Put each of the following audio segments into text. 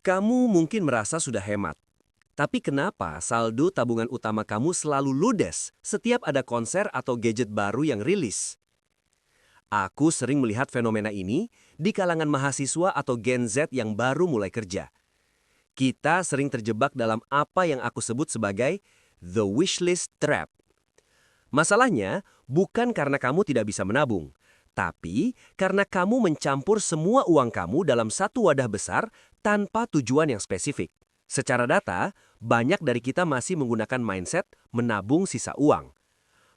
Kamu mungkin merasa sudah hemat, tapi kenapa saldo tabungan utama kamu selalu ludes setiap ada konser atau gadget baru yang rilis? Aku sering melihat fenomena ini di kalangan mahasiswa atau Gen Z yang baru mulai kerja. Kita sering terjebak dalam apa yang aku sebut sebagai the wishlist trap. Masalahnya bukan karena kamu tidak bisa menabung, tapi karena kamu mencampur semua uang kamu dalam satu wadah besar tanpa tujuan yang spesifik. Secara data, banyak dari kita masih menggunakan mindset menabung sisa uang.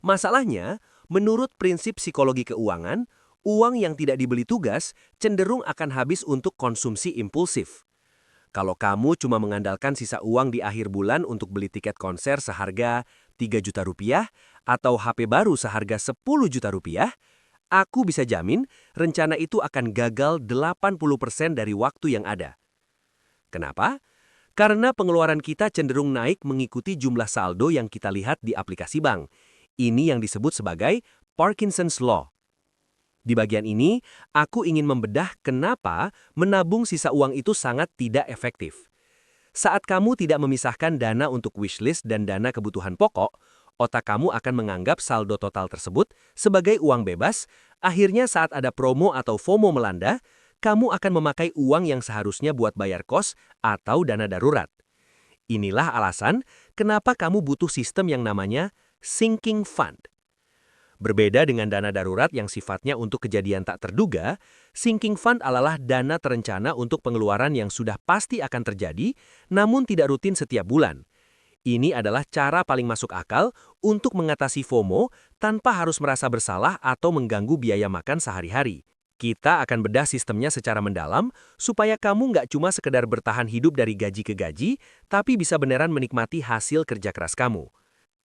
Masalahnya, menurut prinsip psikologi keuangan, uang yang tidak dibeli tugas cenderung akan habis untuk konsumsi impulsif. Kalau kamu cuma mengandalkan sisa uang di akhir bulan untuk beli tiket konser seharga 3 juta rupiah atau HP baru seharga 10 juta rupiah, aku bisa jamin rencana itu akan gagal 80% dari waktu yang ada. Kenapa? Karena pengeluaran kita cenderung naik mengikuti jumlah saldo yang kita lihat di aplikasi bank. Ini yang disebut sebagai Parkinson's Law. Di bagian ini, aku ingin membedah kenapa menabung sisa uang itu sangat tidak efektif. Saat kamu tidak memisahkan dana untuk wishlist dan dana kebutuhan pokok, otak kamu akan menganggap saldo total tersebut sebagai uang bebas. Akhirnya saat ada promo atau FOMO melanda, kamu akan memakai uang yang seharusnya buat bayar kos atau dana darurat. Inilah alasan kenapa kamu butuh sistem yang namanya sinking fund. Berbeda dengan dana darurat yang sifatnya untuk kejadian tak terduga, sinking fund adalah dana terencana untuk pengeluaran yang sudah pasti akan terjadi, namun tidak rutin setiap bulan. Ini adalah cara paling masuk akal untuk mengatasi FOMO tanpa harus merasa bersalah atau mengganggu biaya makan sehari-hari. Kita akan bedah sistemnya secara mendalam supaya kamu nggak cuma sekedar bertahan hidup dari gaji ke gaji, tapi bisa beneran menikmati hasil kerja keras kamu.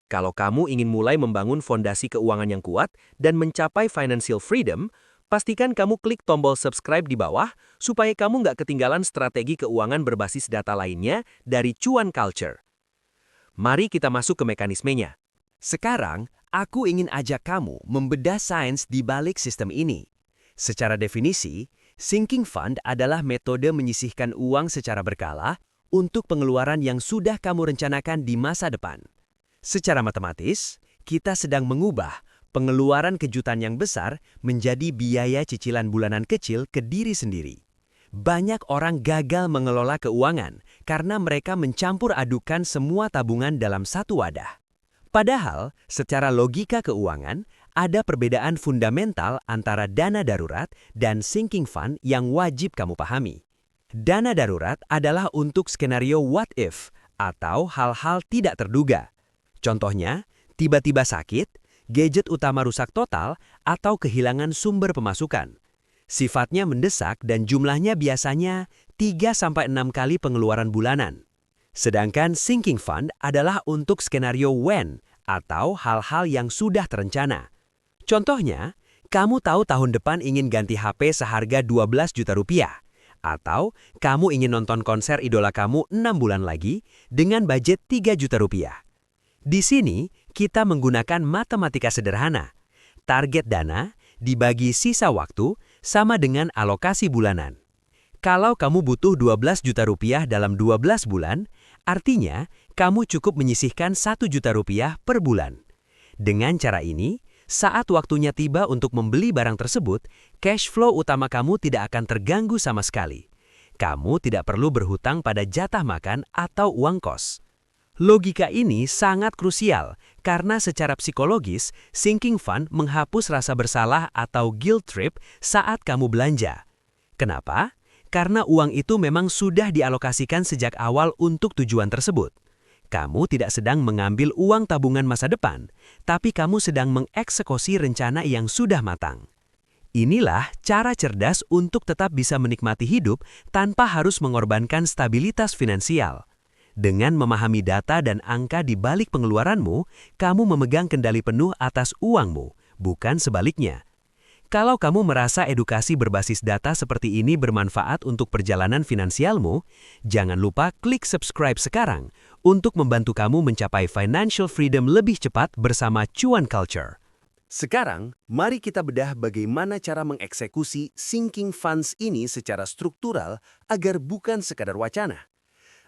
Kalau kamu ingin mulai membangun fondasi keuangan yang kuat dan mencapai financial freedom, pastikan kamu klik tombol subscribe di bawah supaya kamu nggak ketinggalan strategi keuangan berbasis data lainnya dari Cuan Culture. Mari kita masuk ke mekanismenya. Sekarang, aku ingin ajak kamu membedah sains di balik sistem ini. Secara definisi, sinking fund adalah metode menyisihkan uang secara berkala untuk pengeluaran yang sudah kamu rencanakan di masa depan. Secara matematis, kita sedang mengubah pengeluaran kejutan yang besar menjadi biaya cicilan bulanan kecil ke diri sendiri. Banyak orang gagal mengelola keuangan karena mereka mencampur adukan semua tabungan dalam satu wadah. Padahal, secara logika keuangan, ada perbedaan fundamental antara dana darurat dan sinking fund yang wajib kamu pahami. Dana darurat adalah untuk skenario what if atau hal-hal tidak terduga. Contohnya, tiba-tiba sakit, gadget utama rusak total, atau kehilangan sumber pemasukan. Sifatnya mendesak dan jumlahnya biasanya 3-6 kali pengeluaran bulanan. Sedangkan sinking fund adalah untuk skenario when atau hal-hal yang sudah terencana. Contohnya, kamu tahu tahun depan ingin ganti HP seharga 12 juta rupiah. Atau kamu ingin nonton konser idola kamu 6 bulan lagi dengan budget 3 juta rupiah. Di sini, kita menggunakan matematika sederhana. Target dana dibagi sisa waktu sama dengan alokasi bulanan. Kalau kamu butuh 12 juta rupiah dalam 12 bulan, artinya kamu cukup menyisihkan 1 juta rupiah per bulan. Dengan cara ini, saat waktunya tiba untuk membeli barang tersebut, cash flow utama kamu tidak akan terganggu sama sekali. Kamu tidak perlu berhutang pada jatah makan atau uang kos. Logika ini sangat krusial karena secara psikologis, sinking fund menghapus rasa bersalah atau guilt trip saat kamu belanja. Kenapa? Karena uang itu memang sudah dialokasikan sejak awal untuk tujuan tersebut. Kamu tidak sedang mengambil uang tabungan masa depan, tapi kamu sedang mengeksekusi rencana yang sudah matang. Inilah cara cerdas untuk tetap bisa menikmati hidup tanpa harus mengorbankan stabilitas finansial. Dengan memahami data dan angka di balik pengeluaranmu, kamu memegang kendali penuh atas uangmu, bukan sebaliknya. Kalau kamu merasa edukasi berbasis data seperti ini bermanfaat untuk perjalanan finansialmu, jangan lupa klik subscribe sekarang untuk membantu kamu mencapai financial freedom lebih cepat bersama Cuan Culture. Sekarang, mari kita bedah bagaimana cara mengeksekusi sinking funds ini secara struktural agar bukan sekadar wacana.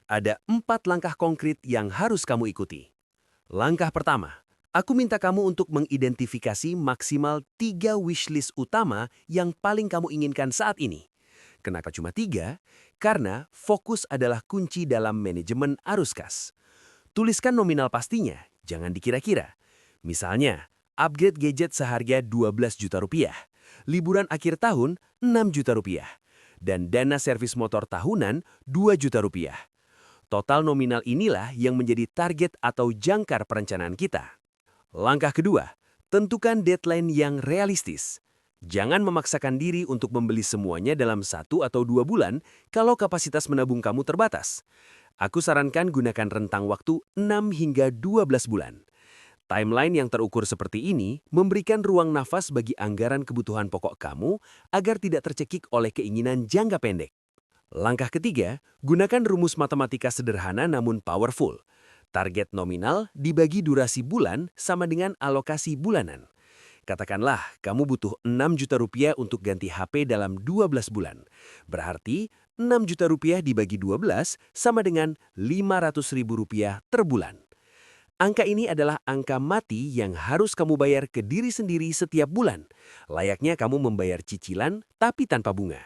Ada 4 langkah konkret yang harus kamu ikuti. Langkah pertama, aku minta kamu untuk mengidentifikasi maksimal 3 wishlist utama yang paling kamu inginkan saat ini. Kenapa cuma 3? Karena fokus adalah kunci dalam manajemen arus kas. Tuliskan nominal pastinya, jangan dikira-kira. Misalnya, upgrade gadget seharga 12 juta rupiah, liburan akhir tahun 6 juta rupiah, dan dana servis motor tahunan 2 juta rupiah. Total nominal inilah yang menjadi target atau jangkar perencanaan kita. Langkah kedua, tentukan deadline yang realistis. Jangan memaksakan diri untuk membeli semuanya dalam 1 atau 2 bulan kalau kapasitas menabung kamu terbatas. Aku sarankan gunakan rentang waktu 6 hingga 12 bulan. Timeline yang terukur seperti ini memberikan ruang nafas bagi anggaran kebutuhan pokok kamu agar tidak tercekik oleh keinginan jangka pendek. Langkah ketiga, gunakan rumus matematika sederhana namun powerful. Target nominal dibagi durasi bulan sama dengan alokasi bulanan. Katakanlah, kamu butuh 6 juta rupiah untuk ganti HP dalam 12 bulan. Berarti, 6 juta rupiah dibagi 12 sama dengan 500 ribu rupiah per bulan. Angka ini adalah angka mati yang harus kamu bayar ke diri sendiri setiap bulan. Layaknya kamu membayar cicilan tapi tanpa bunga.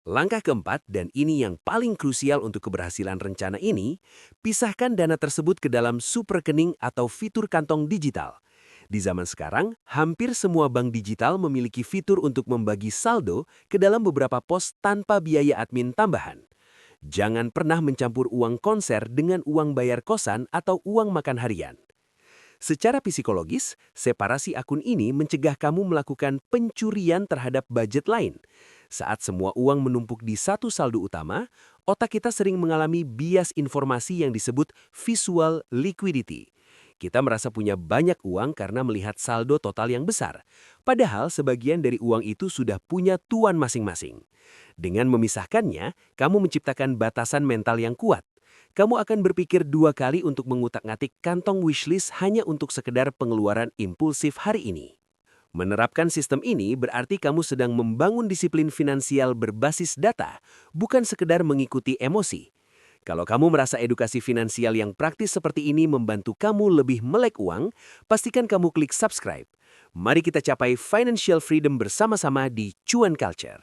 Langkah keempat, dan ini yang paling krusial untuk keberhasilan rencana ini, pisahkan dana tersebut ke dalam subrekening atau fitur kantong digital. Di zaman sekarang, hampir semua bank digital memiliki fitur untuk membagi saldo ke dalam beberapa pos tanpa biaya admin tambahan. Jangan pernah mencampur uang konser dengan uang bayar kosan atau uang makan harian. Secara psikologis, separasi akun ini mencegah kamu melakukan pencurian terhadap budget lain. Saat semua uang menumpuk di satu saldo utama, otak kita sering mengalami bias informasi yang disebut visual liquidity. Kita merasa punya banyak uang karena melihat saldo total yang besar, padahal sebagian dari uang itu sudah punya tuan masing-masing. Dengan memisahkannya, kamu menciptakan batasan mental yang kuat. Kamu akan berpikir 2 kali untuk mengutak-ngatik kantong wishlist hanya untuk sekedar pengeluaran impulsif hari ini. Menerapkan sistem ini berarti kamu sedang membangun disiplin finansial berbasis data, bukan sekedar mengikuti emosi. Kalau kamu merasa edukasi finansial yang praktis seperti ini membantu kamu lebih melek uang, pastikan kamu klik subscribe. Mari kita capai financial freedom bersama-sama di Cuan Culture.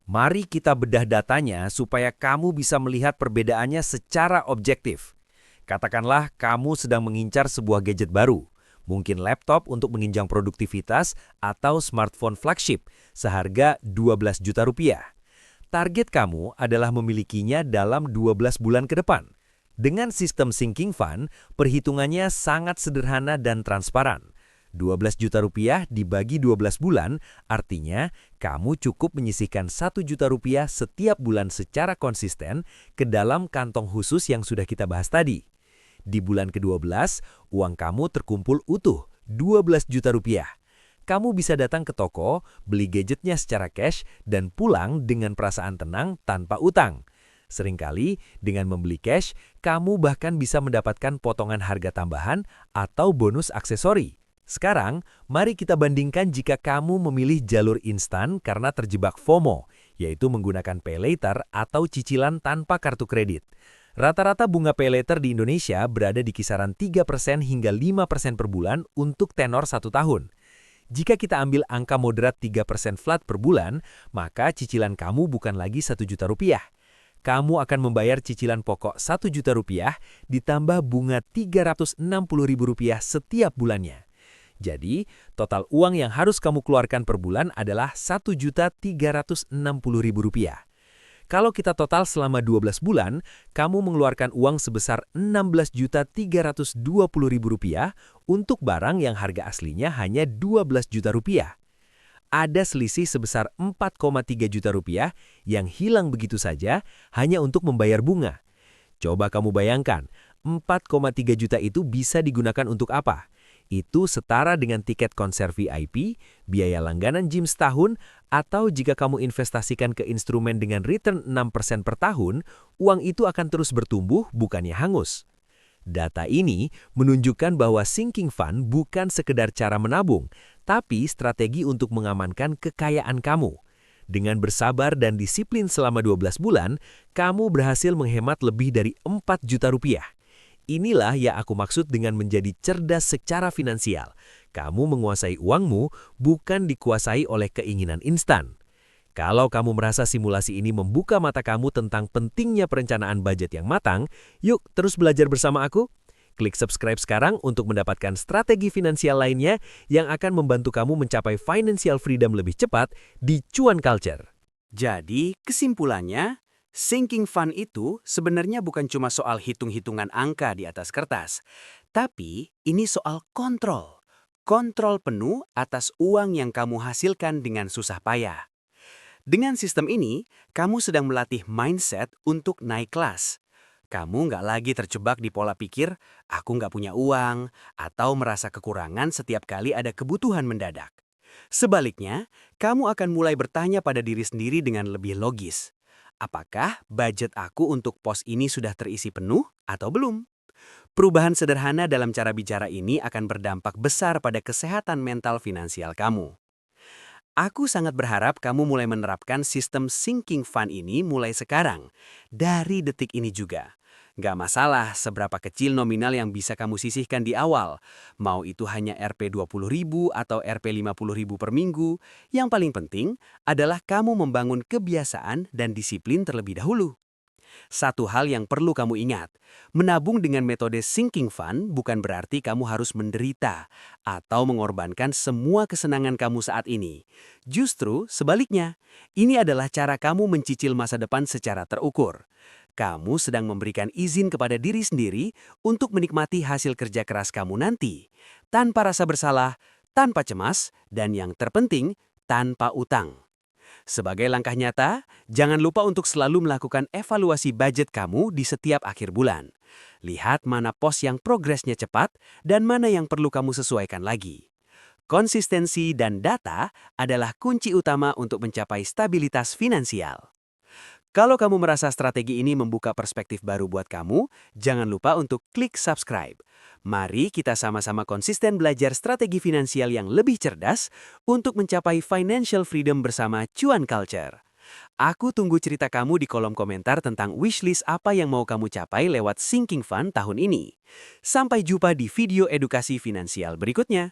Mari kita bedah datanya supaya kamu bisa melihat perbedaannya secara objektif. Katakanlah kamu sedang mengincar sebuah gadget baru, mungkin laptop untuk menginjang produktivitas atau smartphone flagship seharga 12 juta rupiah. Target kamu adalah memilikinya dalam 12 bulan ke depan. Dengan sistem sinking fund, perhitungannya sangat sederhana dan transparan. 12 juta rupiah dibagi 12 bulan, artinya kamu cukup menyisihkan 1 juta rupiah setiap bulan secara konsisten ke dalam kantong khusus yang sudah kita bahas tadi. Di bulan ke-12, uang kamu terkumpul utuh, 12 juta rupiah. Kamu bisa datang ke toko, beli gadgetnya secara cash, dan pulang dengan perasaan tenang tanpa utang. Seringkali, dengan membeli cash, kamu bahkan bisa mendapatkan potongan harga tambahan atau bonus aksesori. Sekarang, mari kita bandingkan jika kamu memilih jalur instan karena terjebak FOMO, yaitu menggunakan pay later atau cicilan tanpa kartu kredit. Rata-rata bunga pay later di Indonesia berada di kisaran 3% hingga 5% per bulan untuk tenor 1 tahun. Jika kita ambil angka moderat 3% flat per bulan, maka cicilan kamu bukan lagi 1 juta rupiah. Kamu akan membayar cicilan pokok 1 juta rupiah ditambah bunga 360 ribu rupiah setiap bulannya. Jadi, total uang yang harus kamu keluarkan per bulan adalah 1.360.000 rupiah. Kalau kita total selama 12 bulan, kamu mengeluarkan uang sebesar 16.320.000 rupiah untuk barang yang harga aslinya hanya 12 juta rupiah. Ada selisih sebesar 4,3 juta rupiah yang hilang begitu saja hanya untuk membayar bunga. Coba kamu bayangkan, 4,3 juta itu bisa digunakan untuk apa? Itu setara dengan tiket konser VIP, biaya langganan gym setahun, atau jika kamu investasikan ke instrumen dengan return 6% per tahun, uang itu akan terus bertumbuh, bukannya hangus. Data ini menunjukkan bahwa sinking fund bukan sekedar cara menabung, tapi strategi untuk mengamankan kekayaan kamu. Dengan bersabar dan disiplin selama 12 bulan, kamu berhasil menghemat lebih dari 4 juta rupiah. Inilah yang aku maksud dengan menjadi cerdas secara finansial. Kamu menguasai uangmu, bukan dikuasai oleh keinginan instan. Kalau kamu merasa simulasi ini membuka mata kamu tentang pentingnya perencanaan budget yang matang, yuk terus belajar bersama aku. Klik subscribe sekarang untuk mendapatkan strategi finansial lainnya yang akan membantu kamu mencapai financial freedom lebih cepat di Cuan Culture. Jadi, kesimpulannya, sinking fund itu sebenarnya bukan cuma soal hitung-hitungan angka di atas kertas, tapi ini soal kontrol. Kontrol penuh atas uang yang kamu hasilkan dengan susah payah. Dengan sistem ini, kamu sedang melatih mindset untuk naik kelas. Kamu nggak lagi terjebak di pola pikir, aku nggak punya uang, atau merasa kekurangan setiap kali ada kebutuhan mendadak. Sebaliknya, kamu akan mulai bertanya pada diri sendiri dengan lebih logis. Apakah budget aku untuk pos ini sudah terisi penuh atau belum? Perubahan sederhana dalam cara bicara ini akan berdampak besar pada kesehatan mental finansial kamu. Aku sangat berharap kamu mulai menerapkan sistem sinking fund ini mulai sekarang, dari detik ini juga. Gak masalah seberapa kecil nominal yang bisa kamu sisihkan di awal, mau itu hanya Rp20.000 atau Rp50.000 per minggu, yang paling penting adalah kamu membangun kebiasaan dan disiplin terlebih dahulu. Satu hal yang perlu kamu ingat, menabung dengan metode sinking fund bukan berarti kamu harus menderita atau mengorbankan semua kesenangan kamu saat ini. Justru sebaliknya, ini adalah cara kamu mencicil masa depan secara terukur. Kamu sedang memberikan izin kepada diri sendiri untuk menikmati hasil kerja keras kamu nanti, tanpa rasa bersalah, tanpa cemas, dan yang terpenting, tanpa utang. Sebagai langkah nyata, jangan lupa untuk selalu melakukan evaluasi budget kamu di setiap akhir bulan. Lihat mana pos yang progresnya cepat dan mana yang perlu kamu sesuaikan lagi. Konsistensi dan data adalah kunci utama untuk mencapai stabilitas finansial. Kalau kamu merasa strategi ini membuka perspektif baru buat kamu, jangan lupa untuk klik subscribe. Mari kita sama-sama konsisten belajar strategi finansial yang lebih cerdas untuk mencapai financial freedom bersama Cuan Culture. Aku tunggu cerita kamu di kolom komentar tentang wishlist apa yang mau kamu capai lewat Sinking Fund tahun ini. Sampai jumpa di video edukasi finansial berikutnya.